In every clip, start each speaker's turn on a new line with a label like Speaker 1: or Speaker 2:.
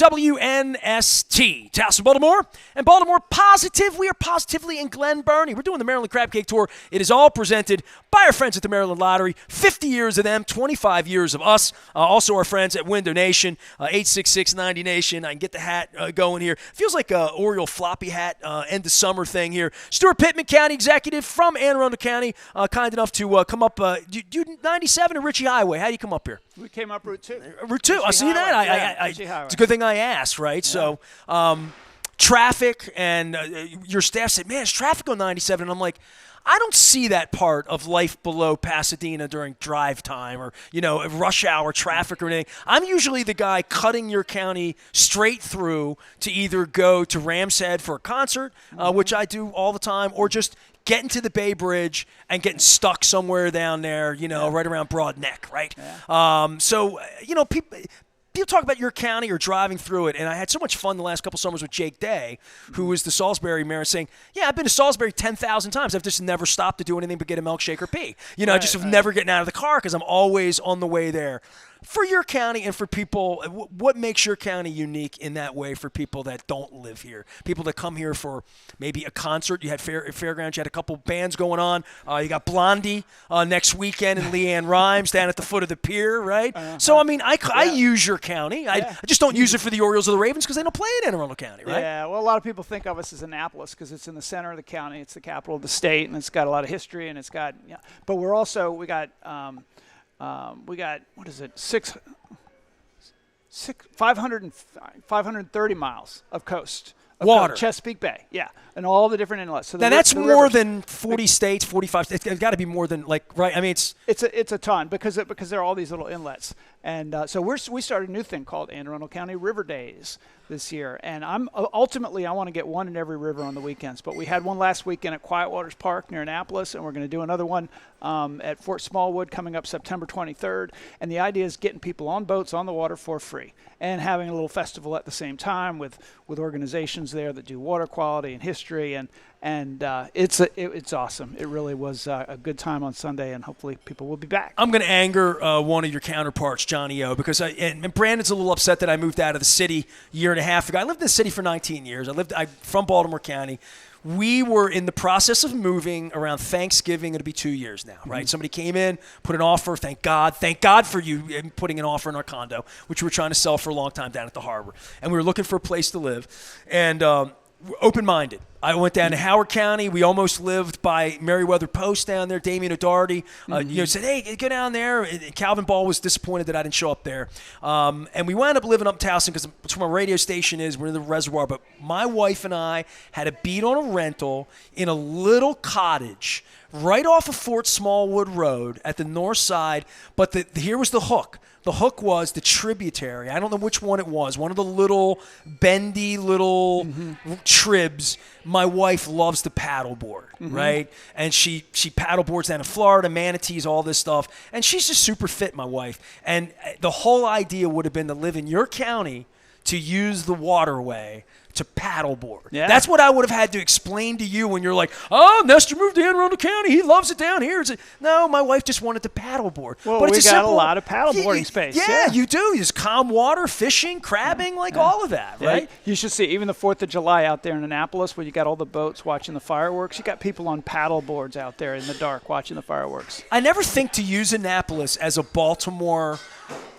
Speaker 1: WNST, Towson, Baltimore, and Baltimore Positive. We are positively in Glen Burnie. We're doing the Maryland Crab Cake Tour. It is all presented by our friends at the Maryland Lottery. 50 years of them, 25 years of us. Also our friends at Window Nation, 866-90 Nation. I can get the hat going here. Feels like a Oriole floppy hat, end of summer thing here. Stueart Pittman, County Executive from Arundel County, kind enough to come up. Do 97 and Ritchie Highway. How do you come up here?
Speaker 2: We came up Route 2.
Speaker 1: Route 2. I see that. It's a good thing I asked, right?
Speaker 2: Yeah.
Speaker 1: So, traffic, and your staff said, man, there's traffic on 97. And I'm like, I don't see that part of life below Pasadena during drive time or, rush hour traffic or anything. I'm usually the guy cutting your county straight through to either go to Ram's Head for a concert, which I do all the time, or just getting to the Bay Bridge and getting stuck somewhere down there, right around Broad Neck, right? Yeah. People talk about your county or driving through it, and I had so much fun the last couple summers with Jake Day, who was the Salisbury mayor, saying, yeah, I've been to Salisbury 10,000 times. I've just never stopped to do anything but get a milkshake or pee. I just have never getting out of the car because I'm always on the way there. For your county and for people, what makes your county unique in that way for people that don't live here? People that come here for maybe a concert. You had Fairgrounds. You had a couple bands going on. You got Blondie next weekend and Leanne Rhymes down at the foot of the pier, right? So, I use your county. I just don't use it for the Orioles or the Ravens because they don't play in Anne Arundel County, right?
Speaker 2: Yeah, well, a lot of people think of us as Annapolis because it's in the center of the county. It's the capital of the state, and it's got a lot of history, and it's got, but we got what is it, 530 miles of coast.
Speaker 1: Water.
Speaker 2: Chesapeake Bay, yeah, and all the different inlets. So
Speaker 1: now that's more than 40 states, 45 states. It's got to be more than right? I mean,
Speaker 2: it's a ton because there are all these little inlets, and so we started a new thing called Anne Arundel County River Days this year, and I want to get one in every river on the weekends. But we had one last weekend at Quiet Waters Park near Annapolis, and we're going to do another one at Fort Smallwood coming up September 23rd. And the idea is getting people on boats on the water for free and having a little festival at the same time with organizations there that do water quality and history, and it's awesome. It really was a good time on Sunday, and hopefully people will be back.
Speaker 1: I'm going to anger one of your counterparts, Johnny O, because and Brandon's a little upset that I moved out of the city a year and a half ago. I lived in the city for 19 years. I'm from Baltimore County. We were in the process of moving around Thanksgiving. It'll be 2 years now, right? Somebody came in, put an offer. Thank God for you putting an offer in our condo, which we were trying to sell for a long time down at the harbor. And we were looking for a place to live, and open-minded. I went down to Howard County. We almost lived by Meriwether Post down there. Damien O'Doherty, said, hey, go down there. And Calvin Ball was disappointed that I didn't show up there. And we wound up living up Towson because it's where my radio station is. We're in the reservoir. But my wife and I had a beat on a rental in a little cottage right off of Fort Smallwood Road at the north side. But here was the hook. The hook was the tributary. I don't know which one it was. One of the little bendy little tribs. My wife loves to paddleboard, right? And she paddleboards down in Florida, manatees, all this stuff. And she's just super fit, my wife. And the whole idea would have been to live in your county to use the waterway to paddleboard. Yeah. That's what I would have had to explain to you when you're like, oh, Nestor moved to Anne Arundel County. He loves it down here. No, my wife just wanted to paddleboard.
Speaker 2: Well, but we got a lot of paddleboarding space.
Speaker 1: Yeah, you do. There's calm water, fishing, crabbing, all of that, right?
Speaker 2: You should see even the 4th of July out there in Annapolis where you got all the boats watching the fireworks. You got people on paddleboards out there in the dark watching the fireworks.
Speaker 1: I never think to use Annapolis as a Baltimore,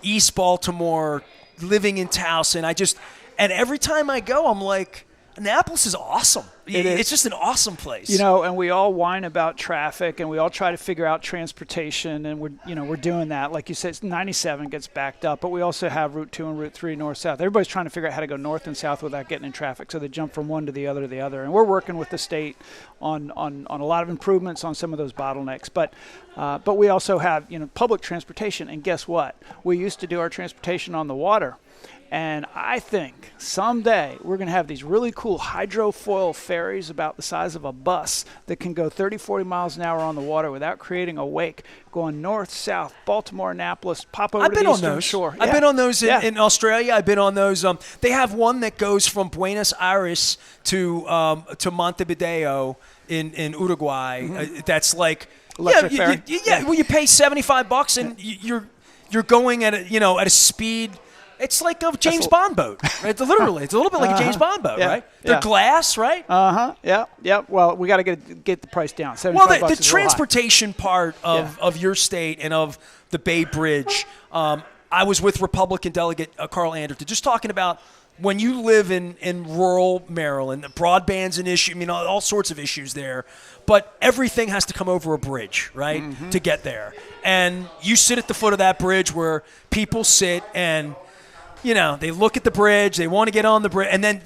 Speaker 1: East Baltimore, living in Towson. And every time I go, I'm like, Annapolis is awesome. It's just an awesome place.
Speaker 2: And we all whine about traffic, and we all try to figure out transportation, and we're doing that. Like you said, 97 gets backed up, but we also have Route 2 and Route 3 north-south. Everybody's trying to figure out how to go north and south without getting in traffic, so they jump from one to the other. And we're working with the state on a lot of improvements on some of those bottlenecks. But we also have public transportation, and guess what? We used to do our transportation on the water. And I think someday we're going to have these really cool hydrofoil ferries about the size of a bus that can go 30, 40 miles an hour on the water without creating a wake, going north, south, Baltimore, Annapolis, pop over to the eastern shore.
Speaker 1: I've been on those in Australia. I've been on those. They have one that goes from Buenos Aires to Montevideo in Uruguay. That's like
Speaker 2: electric ferry.
Speaker 1: Well, you pay $75 and you're going at a speed It's like a James Bond boat, right? Literally, it's a little bit like a James Bond boat, right? They're glass, right?
Speaker 2: Yeah. Well, we got to get the price down.
Speaker 1: Well, the transportation part of your state and of the Bay Bridge, I was with Republican Delegate Carl Anderton, just talking about when you live in rural Maryland, broadband's an issue. I mean, all sorts of issues there. But everything has to come over a bridge, right, to get there. And you sit at the foot of that bridge where people sit and, they look at the bridge, they want to get on the bridge. And then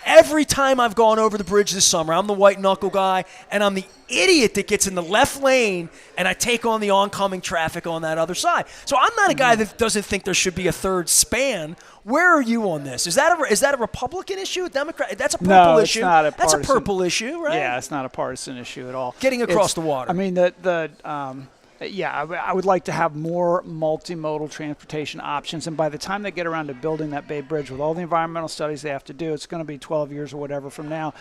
Speaker 1: every time I've gone over the bridge this summer, I'm the white knuckle guy, and I'm the idiot that gets in the left lane, and I take on the oncoming traffic on that other side. So I'm not a guy that doesn't think there should be a third span. Where are you on this? Is that a Republican issue, a Democrat? That's a purple issue.
Speaker 2: No, it's not a partisan.
Speaker 1: That's a purple issue, right?
Speaker 2: Yeah, it's not a partisan issue at all.
Speaker 1: Getting across the water.
Speaker 2: I mean, I would like to have more multimodal transportation options. And by the time they get around to building that Bay Bridge, with all the environmental studies they have to do, it's going to be 12 years or whatever from now.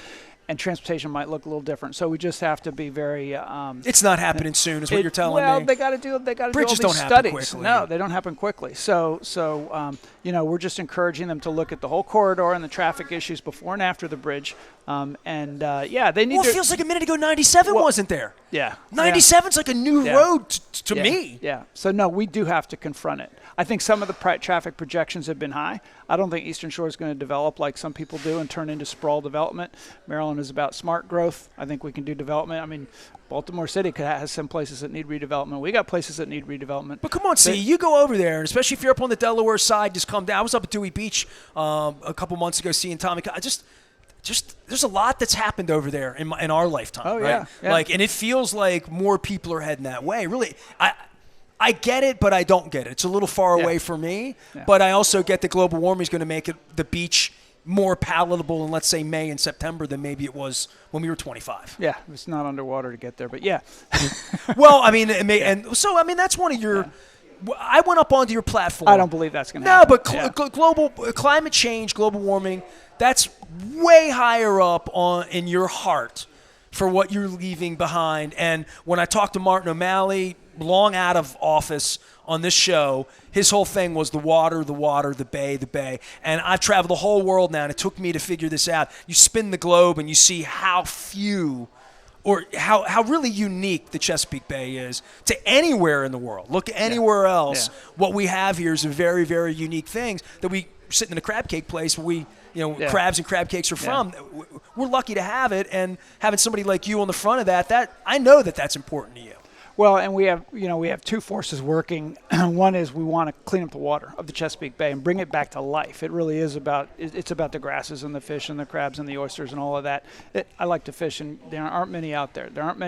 Speaker 2: And transportation might look a little different. So we just have to be very.
Speaker 1: It's not happening soon, is what you're telling me.
Speaker 2: Well, they got to do.
Speaker 1: Bridges
Speaker 2: do all these
Speaker 1: don't
Speaker 2: studies.
Speaker 1: happen quickly.
Speaker 2: No, they don't happen quickly. So we're just encouraging them to look at the whole corridor and the traffic issues before and after the bridge. They need.
Speaker 1: Well,
Speaker 2: it
Speaker 1: feels like a minute ago 97 wasn't there.
Speaker 2: Yeah.
Speaker 1: 97's like a new road to me.
Speaker 2: Yeah. So no, we do have to confront it. I think some of the traffic projections have been high. I don't think Eastern Shore is going to develop like some people do and turn into sprawl development. Maryland is about smart growth. I think we can do development. I mean, Baltimore City has some places that need redevelopment. We got places that need redevelopment.
Speaker 1: But come on, see, you go over there, and especially if you're up on the Delaware side, just come down. I was up at Dewey Beach a couple months ago seeing Tommy. Just there's a lot that's happened over there in our lifetime.
Speaker 2: Oh,
Speaker 1: right?
Speaker 2: yeah.
Speaker 1: And it feels like more people are heading that way. Really, I get it, but I don't get it. It's a little far away for me, but I also get that global warming is going to make the beach more palatable in, let's say, May and September than maybe it was when we were 25.
Speaker 2: Yeah, it's not underwater to get there, but yeah.
Speaker 1: Well, I mean, that's one of your. Yeah. I went up onto your platform.
Speaker 2: I don't believe that's going to happen.
Speaker 1: No, but global climate change, global warming, that's way higher up in your heart for what you're leaving behind. And when I talked to Martin O'Malley, long out of office on this show, his whole thing was the water, the bay. And I've traveled the whole world now, and it took me to figure this out. You spin the globe, and you see how few or how really unique the Chesapeake Bay is to anywhere in the world. Look anywhere else. Yeah. What we have here is a very, very unique thing that we sitting in a crab cake place where crabs and crab cakes are from. We're lucky to have it, and having somebody like you on the front of that I know that's important to you.
Speaker 2: Well, and we have two forces working. One is we want to clean up the water of the Chesapeake Bay and bring it back to life. It really is about the grasses and the fish and the crabs and the oysters and all of that. I like to fish, and there aren't many out there. There aren't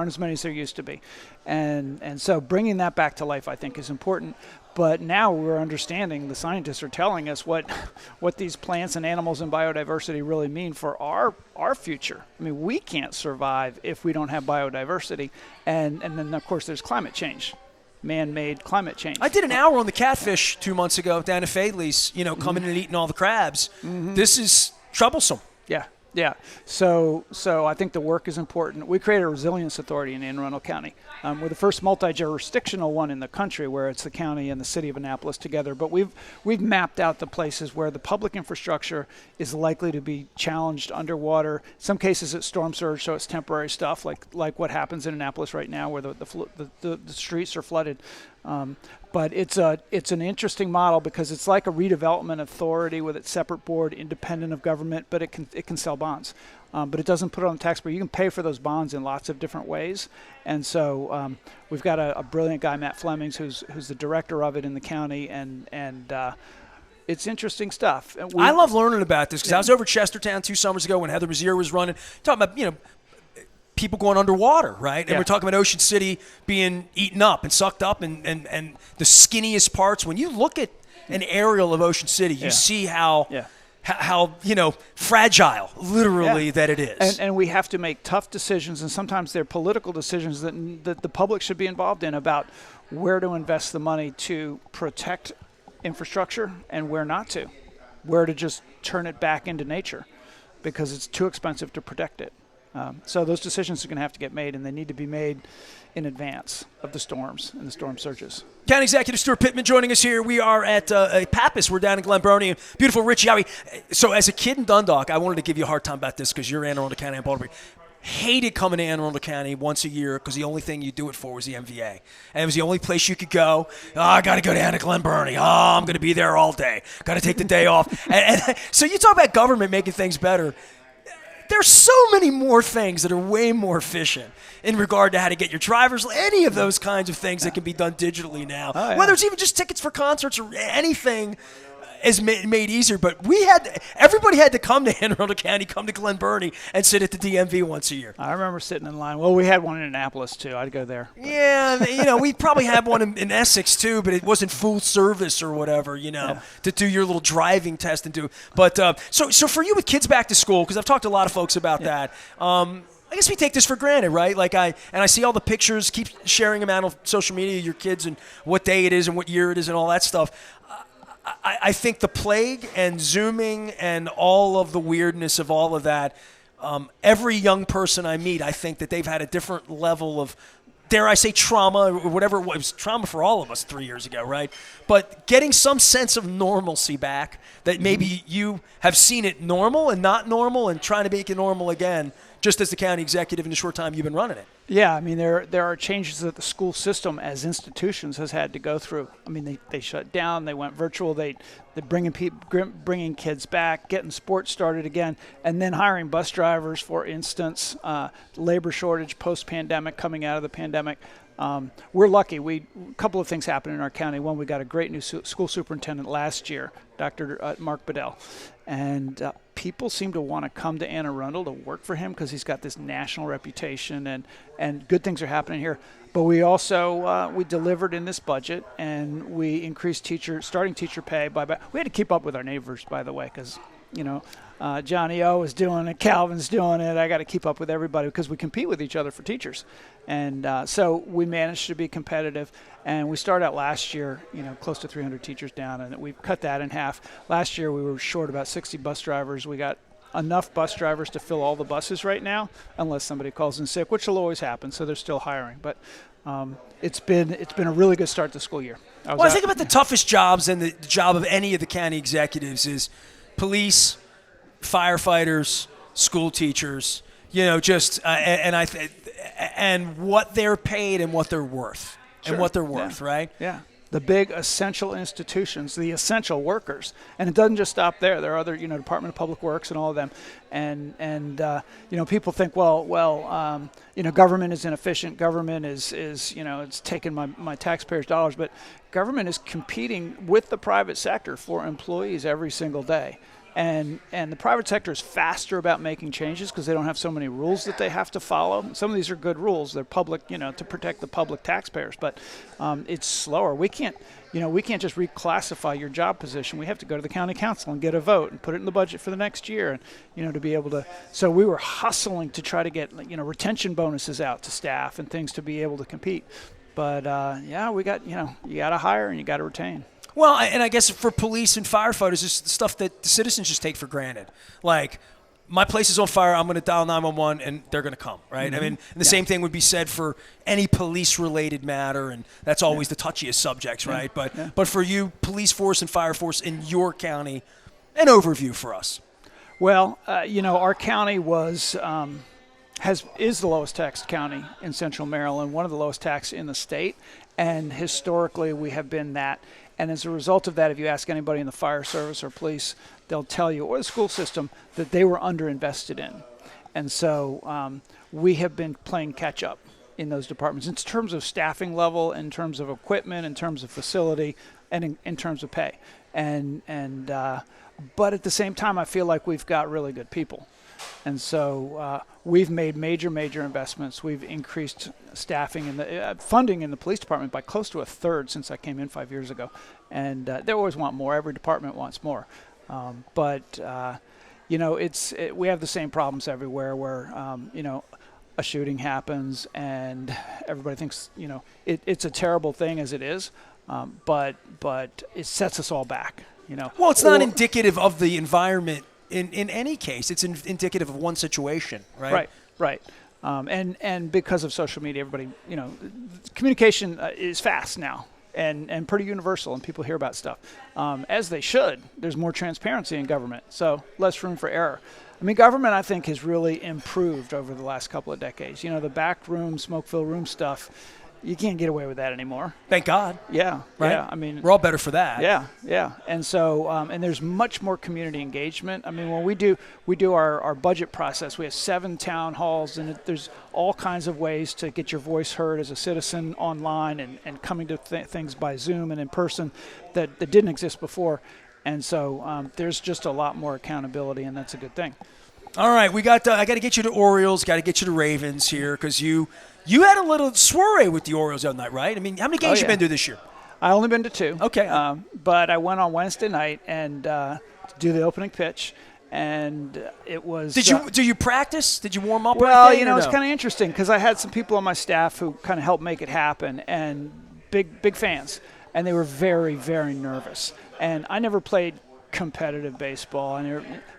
Speaker 2: as many as there used to be, and so bringing that back to life, I think, is important. But now we're understanding, the scientists are telling us what these plants and animals and biodiversity really mean for our future. I mean, we can't survive if we don't have biodiversity. And then, of course, there's climate change, man-made climate change.
Speaker 1: I did an hour on the catfish 2 months ago down at Fadley's, coming in and eating all the crabs. Mm-hmm. This is troublesome.
Speaker 2: Yeah. So I think the work is important. We created a resilience authority in Arundel County. We're the first multi-jurisdictional one in the country where it's the county and the city of Annapolis together. But we've mapped out the places where the public infrastructure is likely to be challenged underwater. In some cases it's storm surge, so it's temporary stuff like what happens in Annapolis right now where the streets are flooded. But it's an interesting model because it's like a redevelopment authority with its separate board, independent of government, but it can sell bonds. But it doesn't put it on the taxpayer. You can pay for those bonds in lots of different ways. And so we've got a brilliant guy, Matt Flemings, who's the director of it in the county, and it's interesting stuff.
Speaker 1: I love learning about this because I was over at Chestertown 2 summers ago when Heather Mazier was running, talking about people going underwater, right? And we're talking about Ocean City being eaten up and sucked up and the skinniest parts. When you look at an aerial of Ocean City, you see how fragile, literally, that it is.
Speaker 2: And we have to make tough decisions, and sometimes they're political decisions that the public should be involved in about where to invest the money to protect infrastructure and where not to, where to just turn it back into nature because it's too expensive to protect it. So those decisions are going to have to get made, and they need to be made in advance of the storms and the storm surges.
Speaker 1: County Executive Stueart Pittman joining us here. We are at Pappas. We're down in Glen Burnie. Beautiful Richie Howie. So as a kid in Dundalk, I wanted to give you a hard time about this because you're in Arundel County and Baltimore. Hated coming to Anne Arundel County once a year because the only thing you do it for was the MVA. And it was the only place you could go. Oh, I got to go down to Glen Burnie. Oh, I'm going to be there all day. Got to take the day off. And so you talk about government making things better. There's so many more things that are way more efficient in regard to how to get your driver's, any of those kinds of things that can be done digitally now.
Speaker 2: Oh, yeah.
Speaker 1: Whether it's even just tickets for concerts or anything is made easier. But everybody had to come to Anne Arundel County, come to Glen Burnie, and sit at the DMV once a year.
Speaker 2: I remember sitting in line. Well, we had one in Annapolis, too. I'd go there.
Speaker 1: Yeah, we probably had one in Essex, too, but it wasn't full service or whatever, to do your little driving test and do. But so for you with kids back to school, because I've talked to a lot of folks about that, I guess we take this for granted, right? Like I see all the pictures, keep sharing them out on social media, your kids, and what day it is and what year it is and all that stuff. I think the plague and Zooming and all of the weirdness of all of that, every young person I meet, I think that they've had a different level of, dare I say, trauma, or whatever it was, trauma for all of us 3 years ago, right? But getting some sense of normalcy back, that maybe you have seen it normal and not normal and trying to make it normal again, just as the county executive in the short time you've been running it.
Speaker 2: Yeah, I mean, there are changes that the school system as institutions has had to go through. I mean, they shut down, they went virtual, they're bringing kids back, getting sports started again, and then hiring bus drivers, for instance, labor shortage post-pandemic, coming out of the pandemic. We're lucky. A couple of things happened in our county. One, we got a great new school superintendent last year, Dr. Mark Bedell, and people seem to want to come to Anne Arundel to work for him because he's got this national reputation, and good things are happening here. But we also we delivered in this budget, and we increased starting teacher pay by. We had to keep up with our neighbors, by the way, because Johnny O is doing it, Calvin's doing it. I got to keep up with everybody because we compete with each other for teachers. And so we managed to be competitive. And we started out last year, close to 300 teachers down, and we've cut that in half. Last year we were short about 60 bus drivers. We got enough bus drivers to fill all the buses right now, unless somebody calls in sick, which will always happen. So they're still hiring. But it's been a really good start to the school year.
Speaker 1: I think about the toughest jobs, and the job of any of the county executives is police, firefighters, school teachers, and what they're paid and what they're worth.
Speaker 2: Sure.
Speaker 1: And what they're worth,
Speaker 2: yeah.
Speaker 1: Right?
Speaker 2: Yeah. The big essential institutions, the essential workers. And it doesn't just stop there. There are other, Department of Public Works and all of them. And people think, government is inefficient. Government is it's taking my taxpayers' dollars. But government is competing with the private sector for employees every single day. And the private sector is faster about making changes because they don't have so many rules that they have to follow. Some of these are good rules; they're public, to protect the public taxpayers. But it's slower. We can't just reclassify your job position. We have to go to the county council and get a vote and put it in the budget for the next year, and to be able to. So we were hustling to try to get retention bonuses out to staff and things to be able to compete. But we got you got to hire and you got to retain.
Speaker 1: Well, and I guess for police and firefighters, it's the stuff that the citizens just take for granted. Like, my place is on fire, I'm going to dial 911, and they're going to come, right? Mm-hmm. I mean, and the same thing would be said for any police-related matter, and that's always the touchiest subjects, right? But for you, police force and fire force in your county, an overview for us.
Speaker 2: Well, our county is the lowest taxed county in Central Maryland, one of the lowest taxed in the state, and historically we have been that. And as a result of that, if you ask anybody in the fire service or police, they'll tell you, or the school system, that they were underinvested in. And so we have been playing catch up in those departments in terms of staffing level, in terms of equipment, in terms of facility, and in terms of pay. But at the same time, I feel like we've got really good people. And so we've made major investments. We've increased staffing and funding in the police department by close to a third since I came in 5 years ago. And they always want more. Every department wants more. But we have the same problems everywhere where, a shooting happens and everybody thinks, it's a terrible thing as it is. But it sets us all back,
Speaker 1: Well, it's not indicative of the environment. In any case, it's indicative of one situation, right?
Speaker 2: Right. Right. And because of social media, everybody, communication is fast now and pretty universal, and people hear about stuff, as they should. There's more transparency in government, so less room for error. I mean, government, I think, has really improved over the last couple of decades. The back room, smoke-filled room stuff, you can't get away with that anymore.
Speaker 1: Thank God.
Speaker 2: Yeah.
Speaker 1: Right?
Speaker 2: Yeah. I mean,
Speaker 1: we're all better for that.
Speaker 2: Yeah. Yeah. And so, and there's much more community engagement. I mean, when we do our budget process, we have 7 town halls, and there's all kinds of ways to get your voice heard as a citizen online and coming to things by Zoom and in person that didn't exist before. And so there's just a lot more accountability, and that's a good thing.
Speaker 1: All right, I got to get you to Orioles, got to get you to Ravens here, because you had a little soiree with the Orioles the other night, right? I mean, how many games you been to this year?
Speaker 2: I only been to 2.
Speaker 1: Okay.
Speaker 2: But I went on Wednesday night and to do the opening pitch, and it was.
Speaker 1: Did you practice? Did you warm up?
Speaker 2: Well, it's kind of interesting because I had some people on my staff who kind of helped make it happen, and big fans, and they were very, very nervous. And I never played competitive baseball.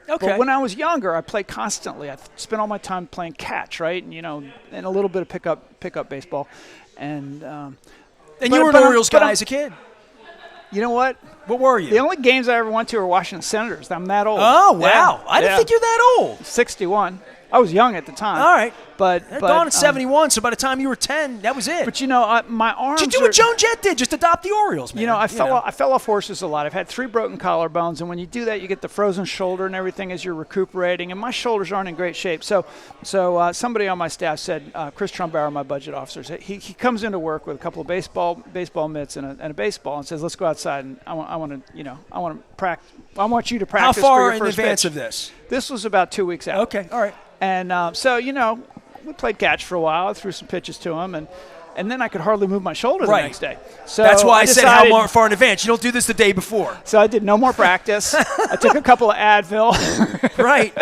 Speaker 2: But when I was younger, I played constantly. I spent all my time playing catch, right? And and a little bit of pickup baseball. And
Speaker 1: you were an Orioles guy as a kid.
Speaker 2: You know what?
Speaker 1: What were you?
Speaker 2: The only games I ever went to were Washington Senators. I'm that old.
Speaker 1: Oh, wow.
Speaker 2: Yeah.
Speaker 1: I didn't think you're that old.
Speaker 2: 61. I was young at the time.
Speaker 1: All right.
Speaker 2: But
Speaker 1: gone at 71, so by the time you were 10, that was it.
Speaker 2: But my arms.
Speaker 1: You do what Joan Jett did, just adopt the Orioles, man.
Speaker 2: I fell off horses a lot. I've had 3 broken collarbones, and when you do that, you get the frozen shoulder and everything as you're recuperating. And my shoulders aren't in great shape. So somebody on my staff said, Chris Trumbauer, my budget officer, said he comes into work with a couple of baseball mitts and a baseball, and says, "Let's go outside, and I want to practice. I want you to practice."
Speaker 1: How far
Speaker 2: for your
Speaker 1: in
Speaker 2: first
Speaker 1: advance
Speaker 2: pitch.
Speaker 1: of this?
Speaker 2: This was about 2 weeks out.
Speaker 1: Okay, all right.
Speaker 2: And we played catch for a while. I threw some pitches to him, and then I could hardly move my shoulder the next day. So
Speaker 1: that's why I said
Speaker 2: decided,
Speaker 1: how far in advance. You don't do this the day before.
Speaker 2: So I did no more practice. I took a couple of Advil.
Speaker 1: Right.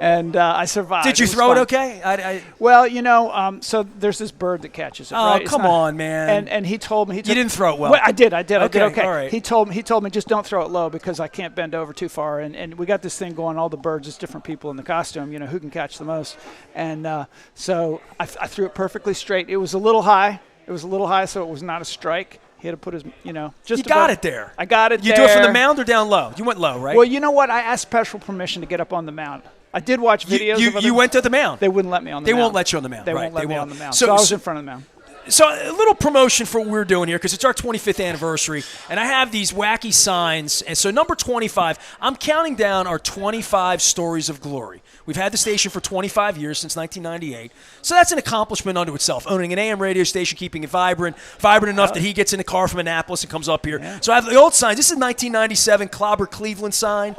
Speaker 2: And I survived.
Speaker 1: Did you throw it okay?
Speaker 2: Well, so there's this bird that catches it.
Speaker 1: Oh,
Speaker 2: right?
Speaker 1: come on, man.
Speaker 2: And he told me.
Speaker 1: You didn't throw it well.
Speaker 2: I did. I did okay.
Speaker 1: All right.
Speaker 2: He told me just don't throw it low because I can't bend over too far. And we got this thing going. All the birds, it's different people in the costume. Who can catch the most. And so I threw it perfectly straight. It was a little high. So it was not a strike. He had to put his, just
Speaker 1: You got it there.
Speaker 2: I got it there.
Speaker 1: You do it from the mound or down low? You went low, right?
Speaker 2: Well, you know what? I asked special permission to get up on the mound. I did watch videos of
Speaker 1: You went to the mound.
Speaker 2: They wouldn't let me on the mound.
Speaker 1: They won't let you on the mound.
Speaker 2: They
Speaker 1: right.
Speaker 2: won't let me on the mound.
Speaker 1: So
Speaker 2: I was in front of the mound.
Speaker 1: So a little promotion for what we're doing here because it's our 25th anniversary, and I have these wacky signs. And so number 25, I'm counting down our 25 stories of glory. We've had the station for 25 years, since 1998. So that's an accomplishment unto itself, owning an AM radio station, keeping it vibrant enough that he gets in the car from Annapolis and comes up here. Yeah. So I have the old signs. This is a 1997 Clobber Cleveland sign.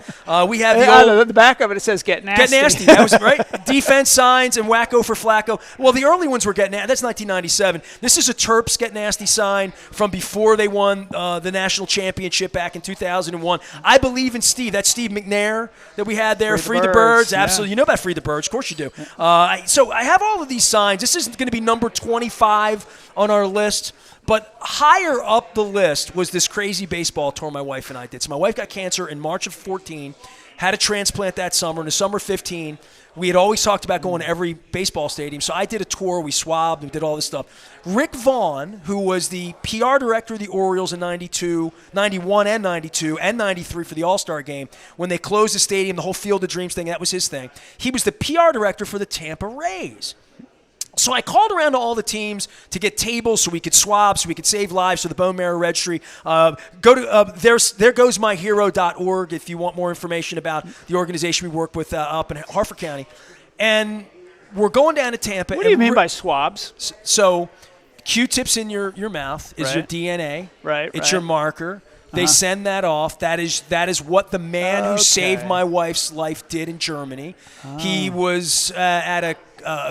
Speaker 1: We have
Speaker 2: the back of it says "Get Nasty."
Speaker 1: Get Nasty. That was right. Defense signs and Wacko for Flacco. Well, the early ones were Get Nasty. That's 1997. This is a Terps Get Nasty sign from before they won the national championship back in 2001. I believe in Steve. That's Steve McNair that we had there. Free the Birds. Absolutely. Yeah. You know about Free the Birds. Of course you do. So I have all of these signs. This isn't going to be number 25 on our list. But higher up the list was this crazy baseball tour my wife and I did. So my wife got cancer in March of 14, had a transplant that summer. In the summer of 15, we had always talked about going to every baseball stadium. So I did a tour. We swabbed and did all this stuff. Rick Vaughn, who was the PR director of the Orioles in 92, 91 and 92, and 93 for the All-Star game, when they closed the stadium, the whole Field of Dreams thing, that was his thing. He was the PR director for the Tampa Rays. So I called around to all the teams to get tables so we could swab, so we could save lives for the bone marrow registry. Go to theregoesmyhero.org if you want more information about the organization we work with up in Harford County. And we're going down to Tampa.
Speaker 2: What do you mean by swabs?
Speaker 1: So Q-tips in your mouth is your DNA.
Speaker 2: Right.
Speaker 1: It's your marker. They send that off. That is what the man who saved my wife's life did in Germany. He was at a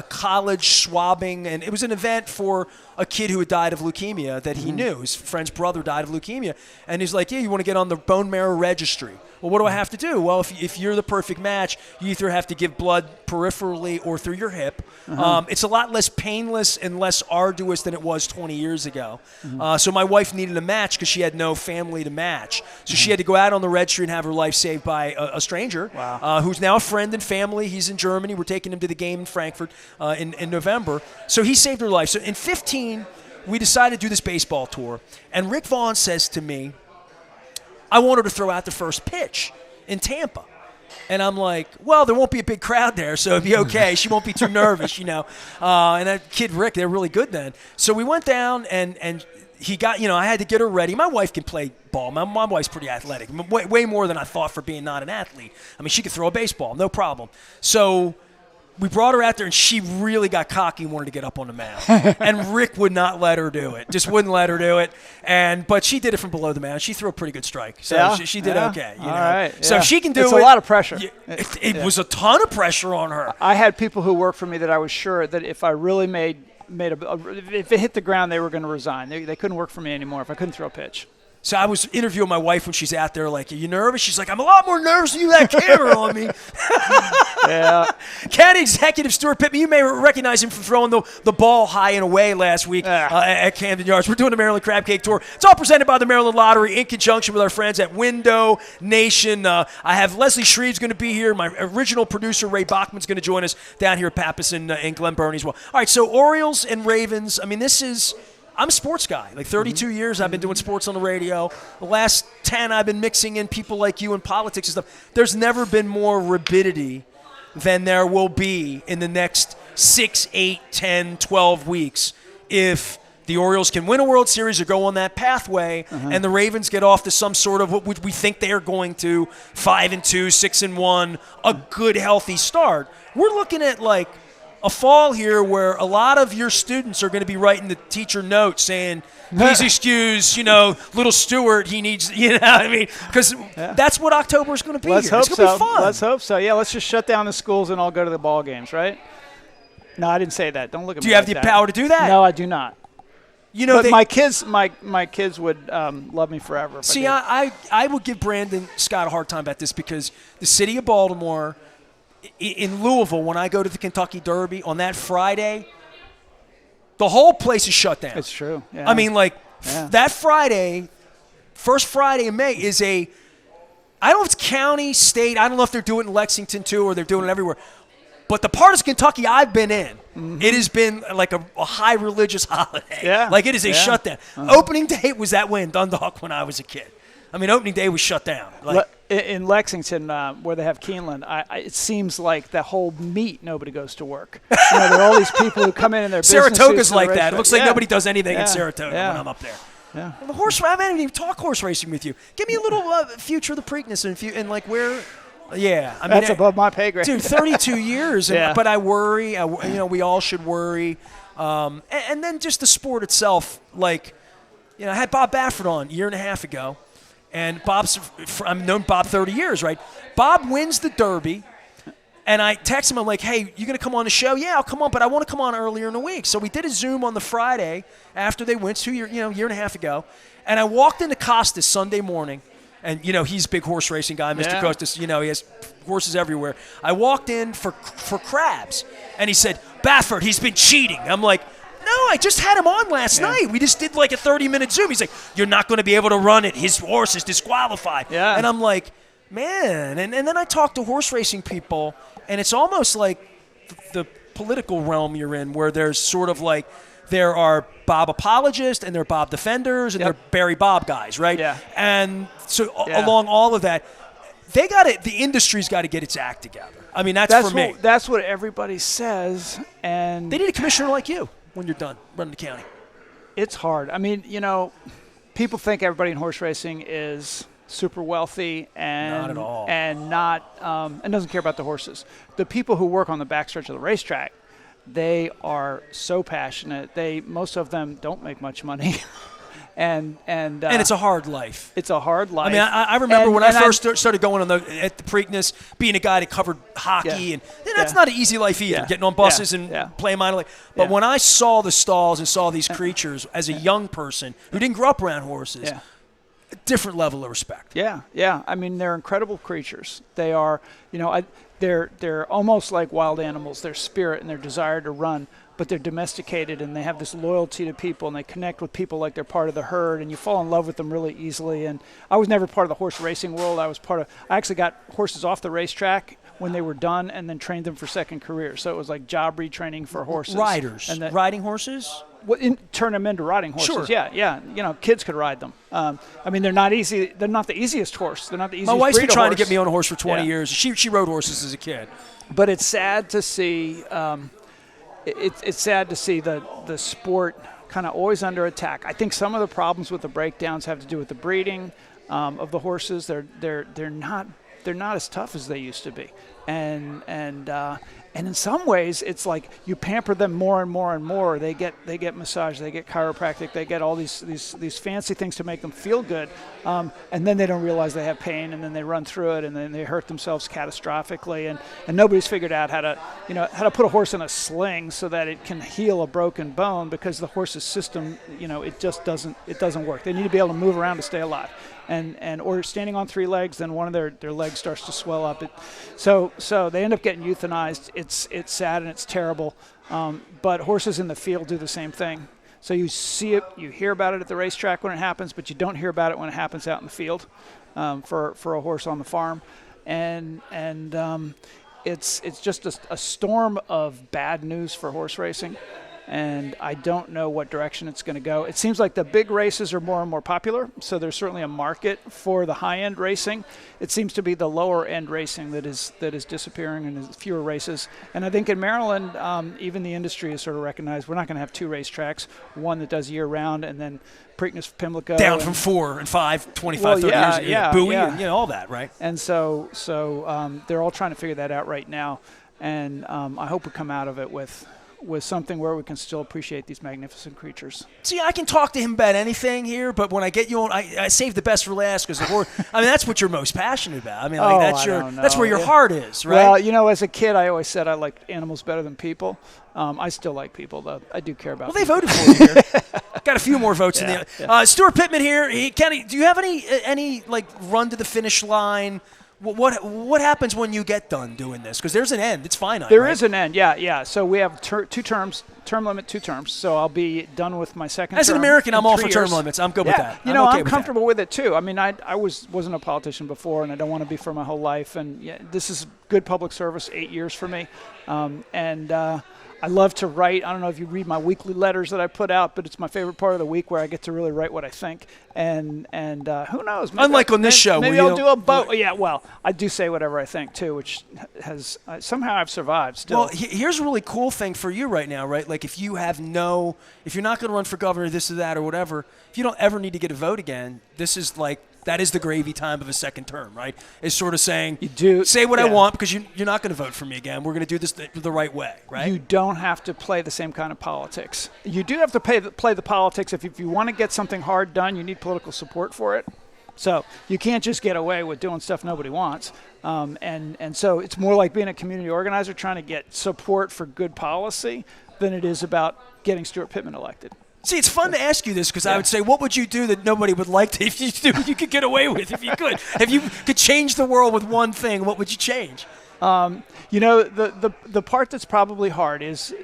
Speaker 1: college swabbing, and it was an event for a kid who had died of leukemia that he knew. His friend's brother died of leukemia. And he's like, yeah, you want to get on the bone marrow registry. Well, what do I have to do? Well, if you're the perfect match, you either have to give blood peripherally or through your hip. It's a lot less painless and less arduous than it was 20 years ago. So my wife needed a match because she had no family to match. So she had to go out on the registry and have her life saved by a stranger who's now a friend and family. He's in Germany. We're taking him to the game in Frankfurt. Frankfurt in November. So he saved her life. So in 15, we decided to do this baseball tour. And Rick Vaughn says to me, I want her to throw out the first pitch in Tampa. And I'm like, well, there won't be a big crowd there, so it'll be okay. She won't be too nervous, And that kid Rick, they're really good then. So we went down, and he got, I had to get her ready. My wife can play ball. My wife's pretty athletic, way more than I thought for being not an athlete. I mean, she could throw a baseball, no problem. So we brought her out there, and she really got cocky and wanted to get up on the mound. And Rick would not let her do it, just wouldn't let her do it. But she did it from below the mound. She threw a pretty good strike, so she did okay.
Speaker 3: All right.
Speaker 1: So if she can do it.
Speaker 3: It's a lot of pressure.
Speaker 1: It was a ton of pressure on her.
Speaker 2: I had people who worked for me that I was sure that if I really made if it hit the ground, they were going to resign. They couldn't work for me anymore if I couldn't throw a pitch.
Speaker 1: So I was interviewing my wife when she's out there, like, are you nervous? She's like, I'm a lot more nervous than you have that camera on me.
Speaker 2: Yeah.
Speaker 1: County Executive Stueart Pittman, you may recognize him from throwing the ball high and away last week at Camden Yards. We're doing the Maryland Crab Cake Tour. It's all presented by the Maryland Lottery in conjunction with our friends at Window Nation. I have Leslie Shreve's going to be here. My original producer, Ray Bachman's going to join us down here at Pappas in Glen Burnie as well. All right, so Orioles and Ravens, I mean, I'm a sports guy. Like 32 years I've been doing sports on the radio. The last 10 I've been mixing in people like you in politics and stuff. There's never been more rabidity than there will be in the next 6, 8, 10, 12 weeks if the Orioles can win a World Series or go on that pathway and the Ravens get off to some sort of what we think they are going to, 5-2, 6-1, a good, healthy start. We're looking at like a fall here where a lot of your students are going to be writing the teacher notes saying, please excuse, little Stuart, he needs, I mean, because that's what October is going to be.
Speaker 2: Let's
Speaker 1: here.
Speaker 2: hope
Speaker 1: It's going to
Speaker 2: so.
Speaker 1: be fun.
Speaker 2: Let's hope so. Yeah, let's just shut down the schools and all go to the ball games, right? No, I didn't say that. Don't look at me.
Speaker 1: Do you have
Speaker 2: like
Speaker 1: the
Speaker 2: that.
Speaker 1: power to do that?
Speaker 2: No, I do not.
Speaker 1: But
Speaker 2: my kids, my kids would love me forever.
Speaker 1: See, I would give Brandon Scott a hard time about this because the city of Baltimore, in Louisville, when I go to the Kentucky Derby on that Friday, the whole place is shut down.
Speaker 2: It's true. Yeah.
Speaker 1: I mean, that Friday, first Friday in May, is I don't know if it's county, state. I don't know if they're doing it in Lexington too or they're doing it everywhere. But the part of Kentucky I've been in, it has been like a high religious holiday.
Speaker 2: Yeah.
Speaker 1: Like it is a shutdown. Opening day was that way in Dundalk when I was a kid. I mean, opening day was shut down.
Speaker 2: In Lexington, where they have Keeneland, it seems like the whole meet, nobody goes to work. There are all these people who come in their business
Speaker 1: Saratoga's
Speaker 2: suits
Speaker 1: like that. It looks like nobody does anything in
Speaker 2: Yeah.
Speaker 1: Saratoga
Speaker 2: Yeah.
Speaker 1: when I'm up there.
Speaker 2: Yeah.
Speaker 1: The horse, I haven't even talked horse racing with you. Give me a little future of the Preakness and like where. Yeah, I mean
Speaker 2: That's above my pay grade.
Speaker 1: dude. 32 years,
Speaker 2: Yeah.
Speaker 1: but I worry. We all should worry. And then just the sport itself. Like, I had Bob Baffert on a year and a half ago. And I've known Bob 30 years, right? Bob wins the Derby, and I text him. I'm like, hey, you going to come on the show? Yeah, I'll come on, but I want to come on earlier in the week. So we did a Zoom on the Friday after they went, year and a half ago. And I walked into Costas Sunday morning, and, he's a big horse racing guy, Mr.
Speaker 2: Yeah.
Speaker 1: Costas. He has horses everywhere. I walked in for crabs, and he said, Baffert, he's been cheating. I'm like, no, I just had him on last night. We just did like a 30-minute Zoom. He's like, you're not going to be able to run it. His horse is disqualified.
Speaker 2: Yeah.
Speaker 1: And I'm like, man. And then I talk to horse racing people, and it's almost like the political realm you're in where there's sort of like there are Bob apologists and there are Bob defenders and there are Barry Bob guys, right?
Speaker 2: Yeah.
Speaker 1: And so along all of that, the industry's got to get its act together. I mean, that's for me.
Speaker 2: That's what everybody says, and
Speaker 1: They need a commissioner like you when you're done running the county.
Speaker 2: it's hard. I mean, people think everybody in horse racing is super wealthy and
Speaker 1: Not at all.
Speaker 2: and doesn't care about the horses. The people who work on the backstretch of the racetrack, they are so passionate. Most of them don't make much money. And
Speaker 1: it's a hard life.
Speaker 2: It's a hard life.
Speaker 1: I mean, I remember when I first started going at the Preakness, being a guy that covered hockey, and that's not an easy life either, getting on buses and playing minor league. But when I saw the stalls and saw these creatures as a young person who didn't grow up around horses, a different level of respect.
Speaker 2: Yeah. I mean, they're incredible creatures. They are, they're almost like wild animals. Their spirit and their desire to run, but they're domesticated and they have this loyalty to people and they connect with people like they're part of the herd, and you fall in love with them really easily. And I was never part of the horse racing world. I actually got horses off the racetrack when they were done and then trained them for second careers. So it was like job retraining for horses.
Speaker 1: Riders.
Speaker 2: And then,
Speaker 1: riding horses?
Speaker 2: turn them into riding horses.
Speaker 1: Sure.
Speaker 2: Yeah. Kids could ride them. I mean, they're not easy. They're not the easiest horse. They're not the easiest.
Speaker 1: My wife's been
Speaker 2: breed of
Speaker 1: trying to
Speaker 2: horse.
Speaker 1: get me on a horse for 20 years. She rode horses as a kid.
Speaker 2: But it's sad to see. It's sad to see the sport kind of always under attack. I think some of the problems with the breakdowns have to do with the breeding of the horses. They're not as tough as they used to be, and in some ways it's like you pamper them more and more and more. They get massage, they get chiropractic, they get all these fancy things to make them feel good, and then they don't realize they have pain, and then they run through it, and then they hurt themselves catastrophically, and nobody's figured out how to put a horse in a sling so that it can heal a broken bone, because the horse's system, it just doesn't work. They need to be able to move around to stay alive. Or standing on three legs, then one of their legs starts to swell up. So they end up getting euthanized. It's sad and it's terrible. But horses in the field do the same thing. So you see it, you hear about it at the racetrack when it happens, but you don't hear about it when it happens out in the field for a horse on the farm. And it's just a storm of bad news for horse racing. And I don't know what direction it's going to go. It seems like the big races are more and more popular, so there's certainly a market for the high-end racing. It seems to be the lower-end racing that is disappearing, and there's fewer races. And I think in Maryland, even the industry has sort of recognized we're not going to have two racetracks, one that does year-round, and then Preakness, Pimlico.
Speaker 1: Down from 4 and 5, 25, 30 years ago. Bowie, and all that, right?
Speaker 2: And so they're all trying to figure that out right now. And I hope we come out of it with something where we can still appreciate these magnificent creatures.
Speaker 1: See, I can talk to him about anything here, but when I get you on, I save the best for last, because that's what you're most passionate about. I mean, that's where your heart is, right?
Speaker 2: Well, as a kid, I always said I liked animals better than people. I still like people, though. I do care about.
Speaker 1: Well, they
Speaker 2: people.
Speaker 1: voted for you here. Got a few more votes in the. Stueart Pittman here. Kenny, do you have any like run to the finish line? What happens when you get done doing this? Because there's an end. It's finite.
Speaker 2: There is an end, yeah. So we have term limit, 2 terms. So I'll be done with my second term.
Speaker 1: As an American, I'm all for term
Speaker 2: years.
Speaker 1: limits. I'm good with that.
Speaker 2: I'm comfortable with it, too. I mean, I wasn't a politician before, and I don't want to be for my whole life. And this is good public service, 8 years for me. I love to write. I don't know if you read my weekly letters that I put out, but it's my favorite part of the week where I get to really write what I think. And who knows?
Speaker 1: Unlike on this show.
Speaker 2: Maybe I'll do a boat. Yeah, well, I do say whatever I think, too, which has somehow I've survived still.
Speaker 1: Well, here's a really cool thing for you right now, right? Like if you're not going to run for governor, this or that or whatever, if you don't ever need to get a vote again, this is like, that is the gravy time of a second term, right? Is sort of saying, say what I want, because you're not going to vote for me again. We're going to do this the right way, right?
Speaker 2: You don't have to play the same kind of politics. You do have to play the politics. If you want to get something hard done, you need political support for it. So you can't just get away with doing stuff nobody wants. And so it's more like being a community organizer, trying to get support for good policy, than it is about getting Stueart Pittman elected.
Speaker 1: See, it's fun to ask you this, because I would say, what would you do that nobody would like to, if you could get away with, if you could? If you could change the world with one thing, what would you change?
Speaker 2: The part that's probably hard is,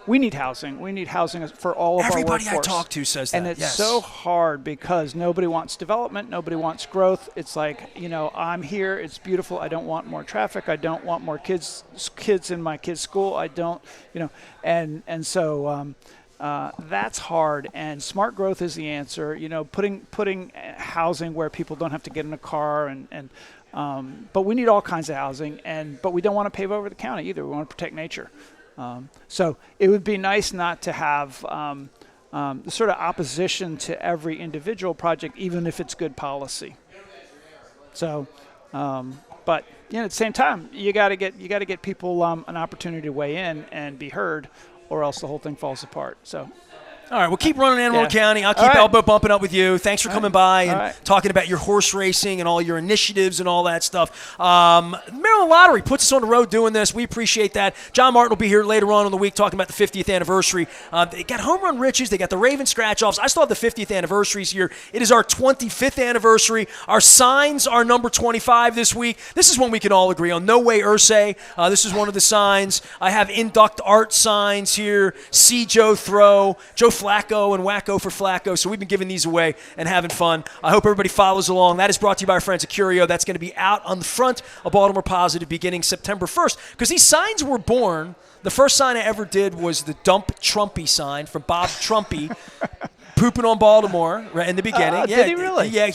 Speaker 2: we need housing. We need housing for all of our workforce.
Speaker 1: Everybody I talk to says that,
Speaker 2: and it's so hard because nobody wants development, nobody wants growth. It's like, I'm here, it's beautiful, I don't want more traffic, I don't want more kids in my kids' school, I don't, and so that's hard, and smart growth is the answer. Putting housing where people don't have to get in a car, but we need all kinds of housing, but we don't want to pave over the county either. We want to protect nature. So it would be nice not to have the sort of opposition to every individual project, even if it's good policy. So, but at the same time, you got to get people an opportunity to weigh in and be heard, or else the whole thing falls apart. So.
Speaker 1: All right, well, keep running Antelope County. I'll keep elbow bumping up with you. Thanks for coming by and talking about your horse racing and all your initiatives and all that stuff. Maryland Lottery puts us on the road doing this. We appreciate that. John Martin will be here later on in the week talking about the 50th anniversary. They got Home Run Riches. They got the Raven Scratch-Offs. I still have the 50th anniversaries here. It is our 25th anniversary. Our signs are number 25 this week. This is one we can all agree on. No Way Ursay. This is one of the signs. I have Induct Art signs here. See Joe Throw. Joe Flacco and Wacko for Flacco. So we've been giving these away and having fun. I hope everybody follows along. That is brought to you by our friends at Curio. That's going to be out on the front of Baltimore Positive beginning September 1st. Because these signs were born. The first sign I ever did was the Dump Trumpy sign from Bob Trumpy. Pooping on Baltimore right in the beginning.
Speaker 2: Did he really?
Speaker 1: Yeah,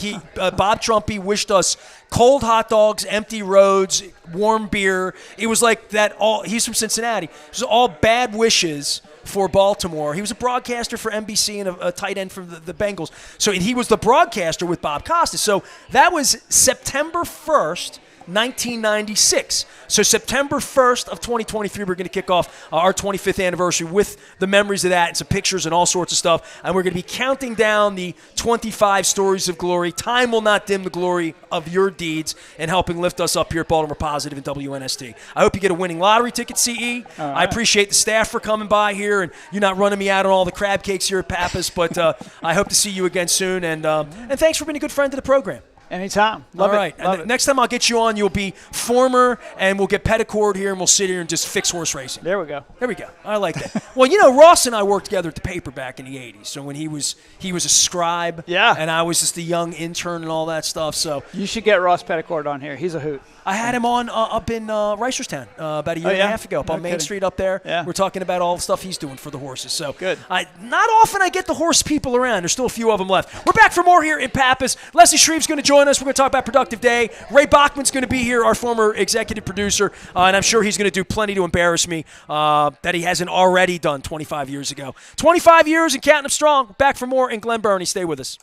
Speaker 1: Bob Trumpy wished us cold hot dogs, empty roads, warm beer. It was like that. He's from Cincinnati. It was all bad wishes for Baltimore. He was a broadcaster for NBC and a tight end from the Bengals. So he was the broadcaster with Bob Costas. So that was September 1st, 1996. So September 1st of 2023, we're going to kick off our 25th anniversary with the memories of that and some pictures and all sorts of stuff. And we're going to be counting down the 25 stories of glory. Time will not dim the glory of your deeds and helping lift us up here at Baltimore Positive and WNST. I hope you get a winning lottery ticket, CE. Right. I appreciate the staff for coming by here and you not running me out on all the crab cakes here at Pappas. But I hope to see you again soon. And thanks for being a good friend to the program.
Speaker 2: Anytime. Love
Speaker 1: All right.
Speaker 2: it. Love it.
Speaker 1: Next time I'll get you on, you'll be former, and we'll get Petticord here, and we'll sit here and just fix horse racing.
Speaker 2: There we go.
Speaker 1: There we go. I like that. Well, Ross and I worked together at the paper back in the 80s. So when he was a scribe,
Speaker 2: yeah,
Speaker 1: and I was just a young intern and all that stuff. So
Speaker 2: you should get Ross Petticord on here. He's a hoot.
Speaker 1: I had him on up in Reisterstown about a year and a half ago, up on Main Street up there.
Speaker 2: Yeah.
Speaker 1: We're talking about all the stuff he's doing for the horses. So
Speaker 2: good.
Speaker 1: Not often I get the horse people around. There's still a few of them left. We're back for more here in Pappas. Leslie Shreve's going to join us. We're going to talk about productive day. Ray Bachman's going to be here, our former executive producer, and I'm sure he's going to do plenty to embarrass me that he hasn't already done 25 years ago. 25 years and counting them strong. Back for more in Glen Burnie. Stay with us.